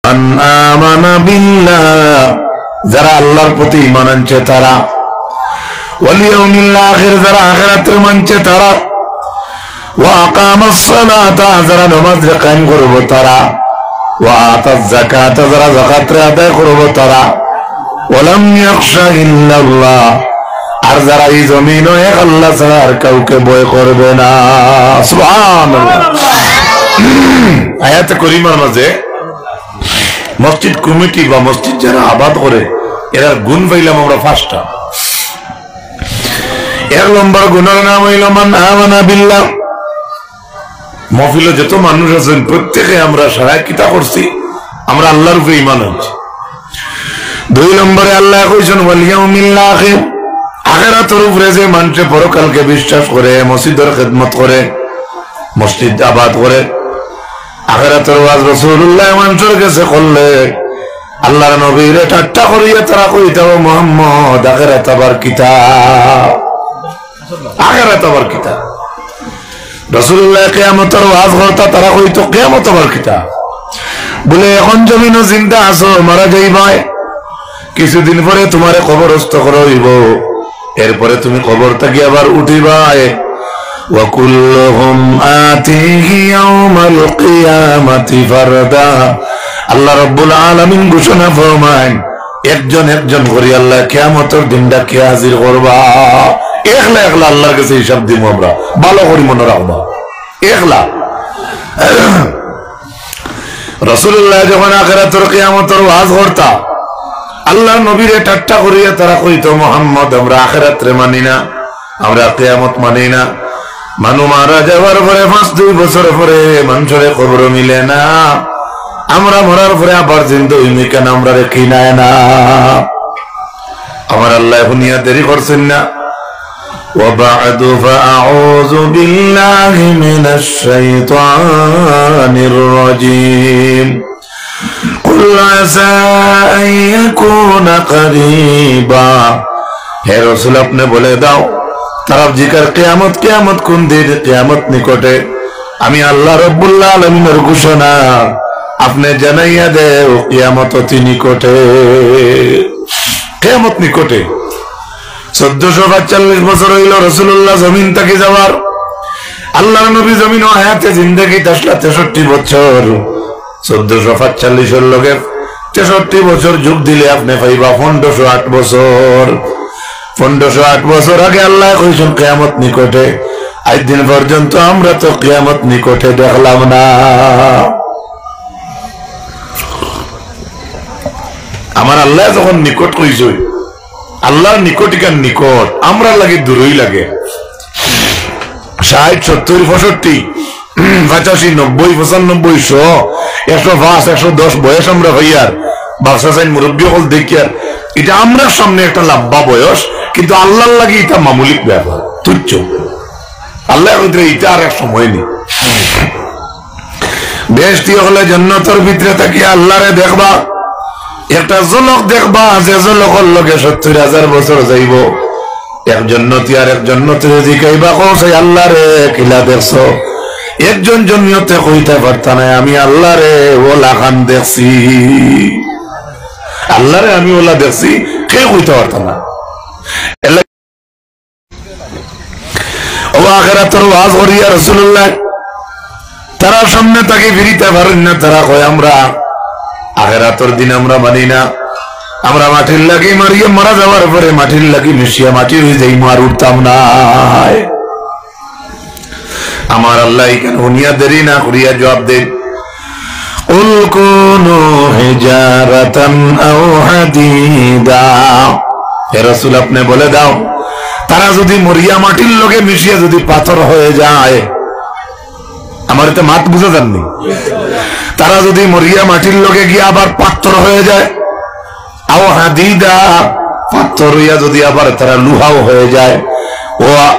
মান আমানা বিল্লাহ, যারা আল্লাহর প্রতি ঈমান আনছে তারা, ওয়াল ইয়াউমিল আখির, যারা আখিরাতের মানছে তারা, ওয়া আকামাস সালাতা, যারা নামাজ কায়েম করবে তারা, ওয়া আতাজ যাকাতা, যারা যাকাত আদায় করবে তারা, ওয়ালাম ইয়াখশা ইল্লাল্লাহ, আর যারা এই জমিনে এক আল্লাহ ছাড়া আর কাউকে ভয় করবে না। সুবহানাল্লাহ। আয়াতে করিমার মাঝে মসজিদ কমিটি বা মসজিদ যারা আবাদ করে এরা গুণ পাইলাম আমরা পাঁচটা। এক নম্বর গুণের নাম হইল মান আমানা বিল্লাহ। মহফিলে যত মানুষ আছেন প্রত্যেকে আমরা সারা কিতা করছি, আমরা আল্লাহর উপরে ঈমান আনছি। দুই নম্বরে আল্লাহ কইছেন ওয়াল ইয়াউমিল আখির, আখিরাতের উপরে যে মানুষে পরকালকে বিশ্বাস করে, মসজিদের খেদমত করে, মসজিদ আবাদ করে, আখিরাতের ওয়াজ রাসূলুল্লাহ মানুষের কাছে করলে আল্লাহর নবীর ঠাট্টা করিয়া তারা কইতাও মুহাম্মদ আখিরাত আবার কিতাব, আখিরাত আবার কিতাব। রাসূলুল্লাহ কিয়ামতের ওয়াজ করতা তারা কইতো কিয়ামত আবার কিতাব। বলে এখন জমিনে জিন্দা আছো, মারা যাইবাই, কিছুদিন পরে তোমারে কবরস্থ করা হইব, এরপরে তুমি কবর থেকে আবার উঠিবাই। ওয়া কুল্লুহুম আতিহি ইয়াউমাল কিয়ামাতি ফারদা, আল্লাহ রাব্বুল আলামিন ঘোষণা ফরমায় একজন একজন করে আল্লাহ কিয়ামতের দিনটা কে হাজির করবা, একলা একলা আল্লাহর কাছে হিসাব দিব আমরা। ভালো করে মনে রাখবা, একলা। রাসূলুল্লাহ যখন আখিরাতের কিয়ামতের ওয়াজ করতা আল্লাহর নবীরে ঠাট্টা করিয়া তারা কইতো মুহাম্মদ আমরা আখিরাতরে মানি না, আমরা কিয়ামত মানি না। মানু মারা যাওয়ার পরে 5-2 বছর পরে মানুষের কবর মিলে না, আমরা মরার পরে আবার জিন্দা হইমি কেন আমরা রেখি নাই না। আমার আল্লাহ দুনিয়া দেরি করছেন না। ওয়া বা'দু ফাআউযু বিল্লাহি মিনাশ শাইতানির রাজীম। কুল আসা আন ইয়াকুনা করিবা, হে রাসূল আপনি বলে দাও তারা জিকার কিয়ামত, কিয়ামত কোন দিন? কিয়ামত নিকটে। আমি আল্লাহ রাব্বুল আলামিনের ঘোষণা আপনি জানাইয়া দেও কিয়ামত অতি নিকটে, কিয়ামত নিকটে। 1445 বছর হইল রাসূলুল্লাহ জমিন থেকে যাওয়ার। আল্লাহর নবী জমিন ও হায়াতে জিন্দেগি 63 বছর। 1445 এর লগে 63 বছর যোগ দিলে আপনি পাইবা 1508 বছর। 1508 বছর আগে আল্লাহ কইছেন কিয়ামত নিকটে। আজ দিন পর্যন্ত আমরা তো কিয়ামত নিকটে দেখলাম না। আমার আল্লাহ যখন নিকট কইছে, আল্লাহর নিকটিকার নিকট, আমরা লাগে দূরই লাগে। 60, 70, 65, 85, 90, 95, 100, 105, 110 বয়স আমরা হইয়ার বাদশা সাইন মুরব্বী হল দেখিয়ার এটা আমরা সামনে একটা লাম্বা বয়স, কিন্তু আল্লাহর লাগে এটা মামুলিক ব্যাপার, তুচ্ছ। আল্লাহ এটা আর এক সময় নেই। বেহেশতি হলে জান্নাতের ভিতরে তাকিয়ে আল্লাহরে দেখবা, একটা ঝলক দেখবা, যে ঝলকের লগে 70,000 বছর যাইব। এক জান্নাতি আর এক জান্নাতে জিগাইবা কই আল্লাহরে কিলা দেখছো? একজন জান্নাতে কইতে পারতা না আমি আল্লাহরে ওলা খান দেখছি, আল্লাহরে আমি ওলা দেখছি, কে কইতে পারতা না। ও আখিরাতের ওয়াজ করিয়া রাসূলুল্লাহ তারা সামনে তাকে ফিরিতে পারেন না। তারা কয় আমরা আখিরাতের দিন আমরা মানি না, আমরা মাটির লাগি মারিয়ে মারা যাওয়ার পরে মাটির লাগি মিশিয়া মাটি হয়ে যাই, মার উঠতাম না। আমার আল্লাহ এখানে হুনিয়া দেরি না করিয়া জবাব দেন, কুল কুনু হিজারাতান আও হাদিদা, হে রাসূল আপনি বলে দাও তারা যদি মরিয়া মাটির লগে মিশিয়া যদি পাথর হয়ে যায়, আমার এতে মাত বুঝা যাননি, তারা যদি মরিয়া মাটির লগে গিয়ে আবার পাথর হয়ে যায়, আও হাদিদা পাথর হইয়া যদি আবার তারা লুহাও হয়ে যায়,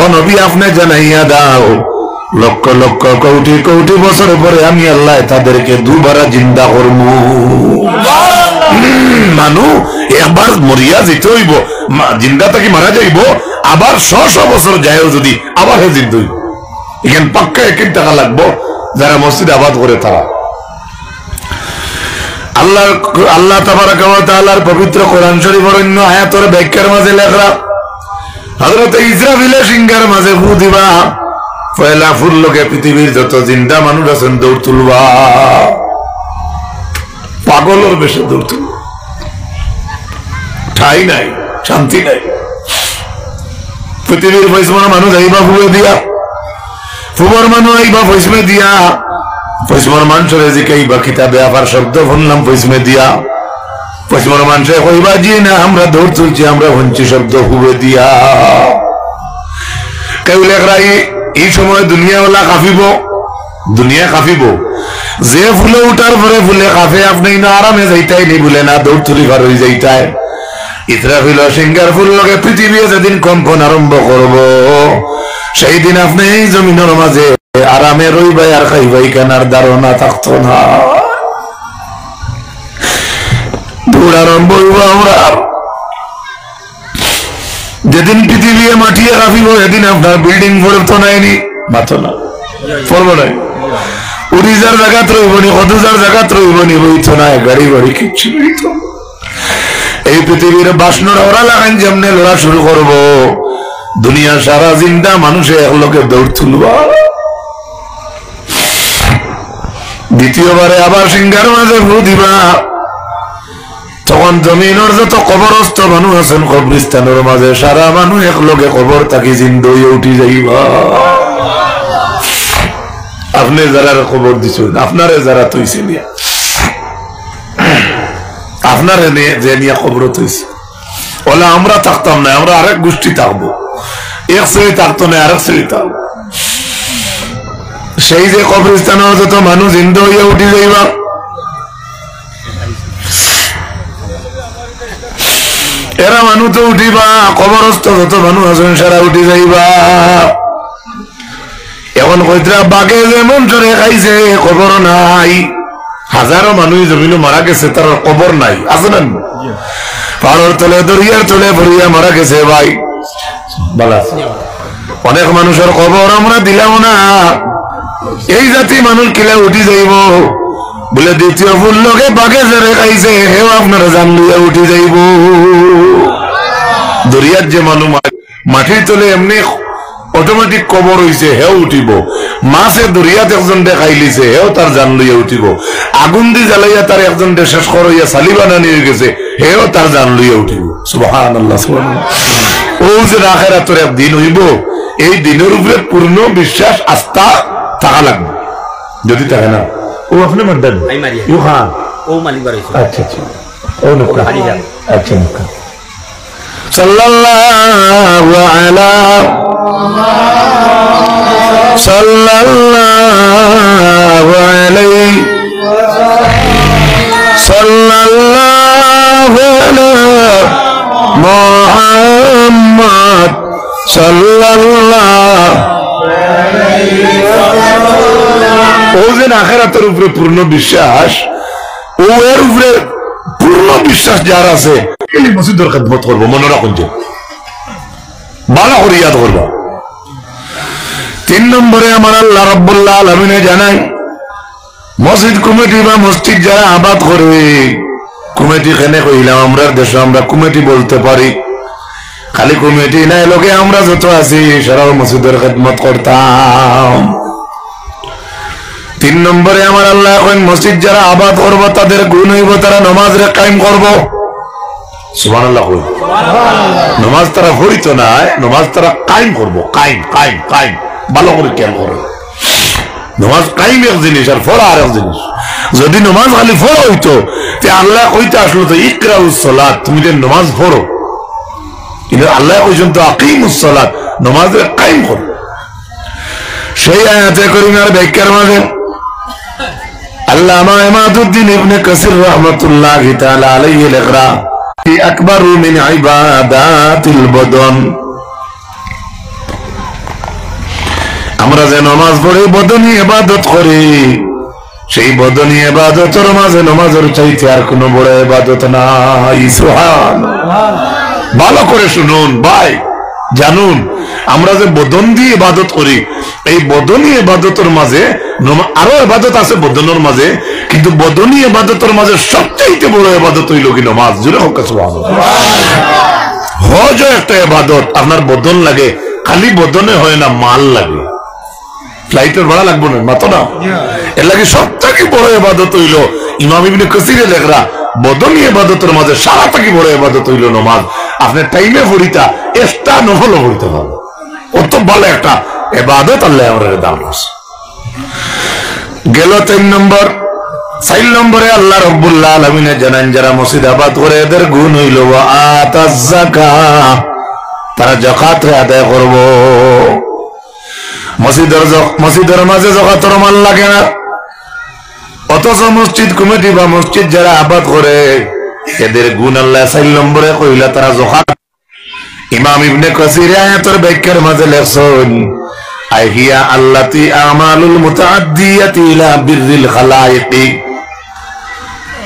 ও নবী আপনি জানাইয়া দাও লক্ষ লক্ষ কোটি কোটি বছর পরে আমি আল্লাহ তাদেরকে দুবারা জিন্দা করবো। মানু একবার মরিয়া যেতে হইব, জিন্দা তাকে মারা যাইব, আবার 100 বছর যায়ও যদি আবার হে জিন্দা হইব। এখানে পাক্কা 1 টাকা লাগবো যারা মসজিদ আবাদ করে তারা। আল্লাহ তাবারাকা ওয়া তাআলার পবিত্র কোরআন শরীফের অন্য আয়াতের ব্যাখ্যার মাঝে লেখা হযরত ইসরাফিলের সিংহার মাঝে ফু দিবা পয়লা ফুল লোকে পৃথিবীর যত জিন্দা মানুষ আছেন দৌড় তুলবা পাগলের বেশে দৌড় তুলবা ঠাই নাই শান্তি নাই পৃথিবীর পয়সমা মানুষ আইবা ফুয়ে দিয়া ফুবর মানুষ আইবা পয়সমে দিয়া পয়সমর মানুষের জিকাইবা কিতাবে আবার শব্দ শুনলাম পয়সমে দিয়া পয়সমর মানুষে কইবা জি না আমরা দৌড় তুলছি আমরা হঞ্চি শব্দ ফুয়ে দিয়া কেউ লেখরাই এই সময় দুনিয়াওয়ালা কাঁপিব দুনিয়া কাঁপিব যে ফুলে উঠার পরে ফুলে কাঁপে আপনি না আরামে যাইতাই নি বলে না দৌড় তুলি পার হয়ে যাইতাই ইসরাফিল সিংহার ফুল লগে পৃথিবী যেদিন কম্পন আরম্ভ করব সেই দিন আপনি এই জমিনের মাঝে আরামে রইবাই আর খাইবাই কেনার ধারণা থাকতো না দৌড় আরম্ভ হইব আমরা যেদিন পৃথিবী মাটিয়ে কাঁপিব সেদিন আপনার বিল্ডিং পড়তো নাইনি মাথো না পড়বো নাই উড়িজার জায়গাত রইবনি কদুজার জায়গাত রইবনি হইতো না গাড়ি বাড়ি কিচ্ছু হইতো এই পৃথিবীর বাসনরা ওরা লাগান যেমনে লড়া শুরু করবো দুনিয়া সারা জিন্দা মানুষে এক লোকে দৌড় তুলবা দ্বিতীয়বারে আবার সিংহার মাঝে ফু দিবা তখন জমিনের যত কবরস্থ মানুষ আছেন কবরস্থানের মাঝে সারা মানুষ এক লোকে কবর তাকে জিন্দই উঠি যাইবা আপনি যারা খবর দিচ্ছেন আপনারে যারা তৈছে নিয়া আপনারে যে নিয়ে খবর তৈছে ওলা আমরা থাকতাম না আমরা আরেক গোষ্ঠী থাকবো এক শ্রেণী থাকতো না আরেক শ্রেণী থাকবো সেই যে কবরস্থানের যত মানুষ জিন্দু হইয়া উঠি যাইবা এরা মানুষ তো উঠিবা কবরস্থ যত মানুষ আছেন সারা উঠি যাইবা এখন কইতরা বাঘে যেমন চরে খাইছে কবর নাই হাজারো মানুষ জমিনে মারা গেছে তার কবর নাই আছে না পাহাড়ের তলে দরিয়ার তলে ভরিয়া মারা গেছে ভাই বালা অনেক মানুষের কবর আমরা দিলাম না এই জাতি মানুষ কিলা উঠি যাইব বলে দ্বিতীয় ফুল লোকে বাঘে জরে খাইছে হেও আপনারা জানলিয়া উঠি যাইব দরিয়ার যে মানুষ মাটির তলে এমনি অটোমেটিক কবর হইছে হেও উঠিব মাছে দরিয়াতে একজন দেখাই লিছে হেও তার জান লইয়া উঠিব আগুন দি জ্বালাইয়া তার একজন শেষ করাইয়া সালি বানানি হয়ে গেছে হেও তার জান লইয়া উঠিব সুবহানাল্লাহ সুবহানাল্লাহ ও যে আখিরাতের এক দিন হইব এই দিনের উপরে পূর্ণ বিশ্বাস আস্থা থাকা লাগবে যদি থাকে না ও আপনি মর্দান ও হ্যাঁ ও মালিক বাড়াইছে আচ্ছা আচ্ছা ও নকা আচ্ছা নকা সাল্লাল্লাহু আলা সাল্লাল্লাহু আলাইহি সাল্লাল্লাহু আলা মুহাম্মদ সাল্লাল্লাহু আলাইহি ও যে আখিরাতের উপরে পূর্ণ বিশ্বাস ও এর উপরে পূর্ণ বিশ্বাস যার আছে এই মসজিদের খিদমত করব মনে রাখুন যে ভালো করে ইয়াদ করবা 3 নম্বরে আমার আল্লাহ রাব্বুল আলামিন জানাই মসজিদ কমিটি বা মসজিদ যারা আবাদ করে কমিটি কেনে কইলাম আমরা দেশে আমরা কমিটি বলতে পারি খালি কমিটি নাই লোকে আমরা যত আছি সারা মসজিদের খিদমত করতাম 3 নম্বরে আমার আল্লাহ এখন মসজিদ যারা আবাদ করবো তাদের গুণ হইব তারা নামাজ রে কায়েম করবো সুবহানাল্লাহ নামাজ তারা হইতো না নামাজ তারা কায়েম করবো কায়েম কায়েম কায়েম ভালো করে খেয়াল করো নামাজ কায়েম এক জিনিস আর ফরজ আর এক জিনিস যদি নামাজ খালি ফরজ হইতো তে আল্লাহ কইতে আসলো তো ইকরাউস সালাত তুমি যে নামাজ পড়ো কিন্তু আল্লাহ কইছেন তো আকিমুস সালাত নামাজ রে কায়েম করো সেই আয়াতে করিমের ব্যাখ্যার মাঝে আল্লামা ইমাদউদ্দিন ইবনে কাসির রাহমাতুল্লাহি তাআলা আলাইহি লিখরা হি আকবারু মিন ইবাদাতিল বদন আমরা যে নামাজ পড়ি বদনী ইবাদত করি সেই বদনী ইবাদতের মাঝে নামাজের চাইতে আর কোনো বড় ইবাদত নাই সুবহানাল্লাহ ভালো করে শুনুন ভাই জানুন আমরা যে বদন দিয়ে ইবাদত করি এই বদনী ইবাদতের মাঝে আরো ইবাদত আছে বদনের মাঝে, কিন্তু বদনী ইবাদতের মাঝে সবচেয়ে বড় ইবাদত হইল কি নামাজ। জুড়ে হোক সুবহানাল্লাহ। হজ একটা ইবাদত, আপনার বদন লাগে, খালি বদনে হয় না, মাল লাগে, ফ্লাইটের ভাড়া লাগবে না, মাতো না, এর লাগে সবথেকে বড় ইবাদত হইল ইমাম ইবনে কাসিরে লেখরা বদনী ইবাদতের মাঝে সারা থেকে বড় ইবাদত হইল নামাজ। আপনি টাইমে পড়িতা একটা নফল পড়িতে পারবেন, অত ভালো একটা ইবাদত আল্লাহ আমাদের দান করছে। গেল 3 নম্বর। 4 নম্বরে আল্লাহ রাব্বুল আলামিন জানান যারা মসজিদ আবাদ করে এদের গুণ হইল ওয়া আতাজ যাকাত, তারা যাকাত আদায় করব। মসজিদের মাঝে যাকাতের মাল লাগে না, অথচ মসজিদ কমিটি বা মসজিদ যারা আবাদ করে এদের গুণ আল্লাহ 4 নম্বরে কইলা তারা যাকাত। ইমাম ইবনে কাসির আয়াতের ব্যাখ্যার মাঝে লেখছেন আহিয়া আল্লাতি আমালুল মুতাআদ্দিয়াতি ইলা বিররিল খালায়েক।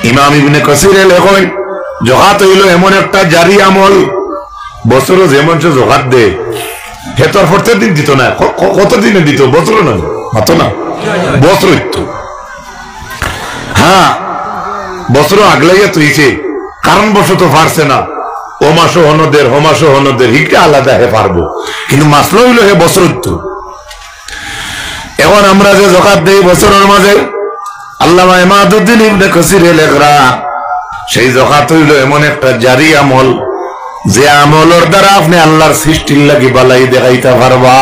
ইমাম ইবনে কাসির লেখেন যাকাত হইল এমন একটা জারি আমল, বছর যেমন সে যাকাত দেয় হে তোর প্রত্যেক দিন দিত না, কতদিনে দিত, বছর না, মাতো না, বছর দিত। হ্যাঁ বছর আগলাইয়া তুইছে, কারণ বশত পারছে না, ও মাসও হনদের ও মাসও হনদের হিকটা আলাদা হে পারবো, কিন্তু মাসলো হইল হে বছর দিত। এখন আমরা যে যাকাত দেই বছরের মাঝে, আল্লামা ইমাদউদ্দিন ইবনে কাসির লেখরা সেই যাকাত হইল এমন একটা জারি আমল, যে আমলের দ্বারা আপনি আল্লাহর সৃষ্টির লাগি বালাই দেখাইতে পারবা।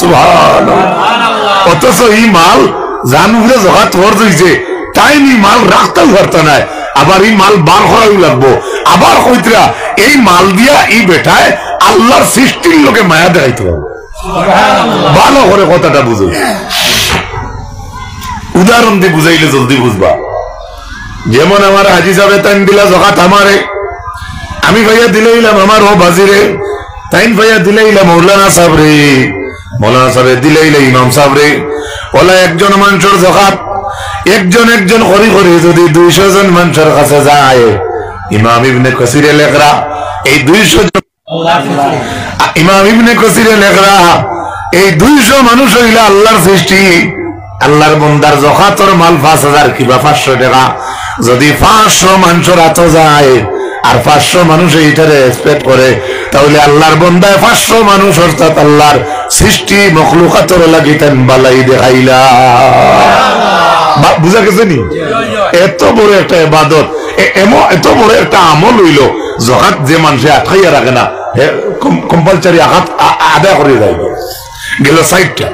সুবহানাল্লাহ। অথচ এই মাল জানুরে যাকাত ফরজ হইছে, তাই নি মাল রাখতেও পারতা না, আবার এই মাল বার করাই লাগবো, আবার কইতরা এই মাল দিয়া এই বেটায় আল্লাহর সৃষ্টির লোকে মায়া দেখাইতে পারবো। ভালো করে কথাটা বুঝো, উদাহরণ দিয়ে বুঝাইলে জলদি বুঝবা। যেমন আমার হাজি সাহেব তাইন দিলা যাকাত আমারে, আমি ভাইয়া দিলাইলাম আমার ও বাজিরে, তাইন ভাইয়া দিলাইলা মৌলানা সাহেব রে, মৌলানা সাহেব দিলাইলা ইমাম সাহেব রে। ওলা একজন মানুষের যাকাত একজন করি করি যদি 200 জন মানুষের কাছে যায়, ইমাম ইবনে কাসিরে লেখরা এই 200 জন, ইমাম ইবনে কাসিরে লেখরা এই 200 মানুষ হইলা আল্লাহর সৃষ্টি। আল্লাহর বান্দার যাকাতের মাল 5000 কিবা 500 টাকা, যদি 500 মানুষের হাতে যায় আর 500 মানুষ এইটারে রেসপেক্ট করে, তাহলে আল্লাহর বান্দায় 500 মানুষ অর্থাৎ আল্লাহর সৃষ্টি মখলুকাতের লাগিতেন বালাই দেখাইলা। বুঝা গেছে নি? এত বড় একটা ইবাদত, এত বড় একটা আমল হইল, যাকাত যে মানুষে আটকাইয়া রাখে না কম্পালসারি আদায় করে যায়। গেল 60টা।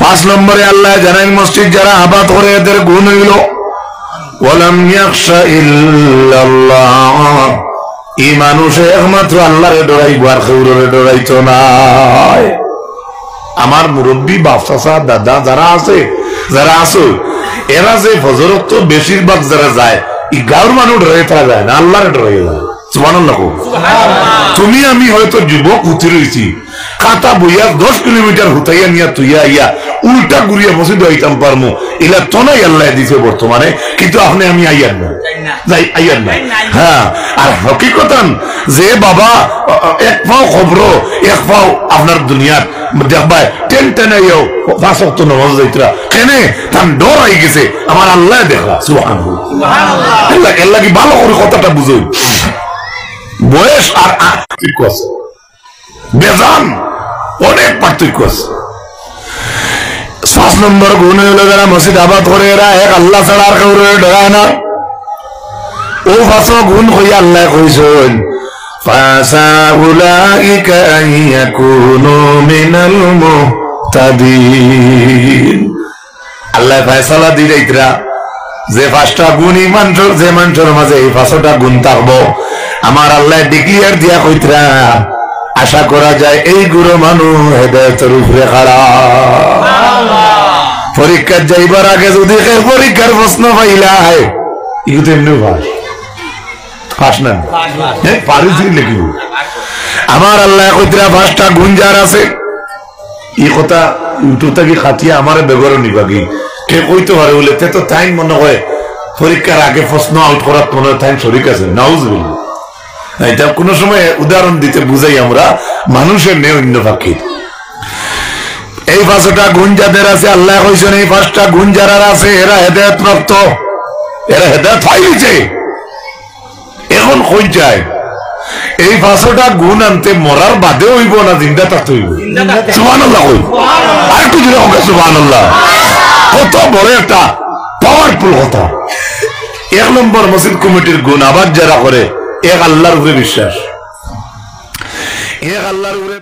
5 নম্বরে আল্লাহ জানাই মসজিদ যারা আবাদ করে এদের গুণ হইল ওয়ালাম ইয়াখশা ইল্লাল্লাহ, এই মানুষে একমাত্র আল্লাহরে ডরাইব আর কাউরে ডরাইতো না। আমার মুরব্বী বাপ চাচা দাদা যারা আছে এরা যে ফজরত তো বেশিরভাগ যারা যায় এই গাঁর মানুষ ডরাই তারা যায় না, আল্লাহরে ডরাই যায়। সুবহানাল্লাহ। তুমি আমি হয়তো যুবক উঠে রয়েছি, খাতা বইয়া 10 কিলোমিটার হুতাইয়া নিয়া তুইয়া ইয়া উল্টা ঘুরিয়া মসজিদ আইতাম পারমু, এলা তো নাই আল্লাহ দিছে বর্তমানে, কিন্তু আপনি আমি আইয়ার না যাই আইয়ার না। হ্যাঁ, আর হকিকতান যে বাবা এক পাও খবর এক পাও আপনার দুনিয়ার দেখবা টেনে 5 ওয়াক্ত নামাজ যাইতরা কেনে তার ডর আই গেছে আমার আল্লাহ দেখা। সুবহানাল্লাহ। এর লাগি ভালো করে কথাটা বুঝুন, বয়স আর পার্থক্য আছে, বেজান অনেক পার্থক্য আছে। 5 নম্বর গুণ হলো যারা মসজিদ আবাদ করে এরা এক আল্লাহ ছাড়া আর কাউরে ডরায় না। ও 5 গুণ হইয়া আল্লাহ কইছেন ফাসা উলাইকা আইয়াকুনু মিনাল মুহতাদিন। আল্লাহ ফয়সালা দিলেইতরা যে 5টা গুণ ইমানর যে মানুষের মাঝে এই 5টা গুণ থাকবো, আমার আল্লাহ ডিক্লিয়ার দিয়া কইতরা আশা করা যায় এই গুরু মানুষ হেদায়েতের উপরে খাড়া। পরীক্ষা যাইবার আগে যদি পরীক্ষার প্রশ্ন পাইলাই ইগুতে এমনি পাস না পারি লিখিব। আমার আল্লাহ কইতরা 5টা গুণ যার আছে, এই কথা ইউটিউব থেকে খাটিয়া আমার বেগরও নিবাগি কে কইতে পারে বলে তে তো টাইম মনে হয় পরীক্ষার আগে প্রশ্ন আউট করার মনে টাইম শরীর আছে নাউজুবিল্লাহ। এটা কোন সময় উদাহরণ দিতে বুঝাই আমরা মানুষের নেই অন্য পাখির। এই 5টা গুণ যাদের আছে আল্লাহ কইছেন এই 5টা গুণ যারা আছে এরা হেদায়েত প্রাপ্ত, এরা হেদায়েত পাইছে। এখন কই যায় এই 5টা গুণ আনতে মরার বাদে হইব না জিন্দা থাকতে হইব? সুবহানাল্লাহ কই আর একটু জোরে হোক সুবহানাল্লাহ। কত বড় একটা পাওয়ারফুল কথা। 1 নম্বর মসজিদ কমিটির গুণ আবার যারা করে এক আল্লাহর উপরে বিশ্বাস, এক আল্লাহর উপরে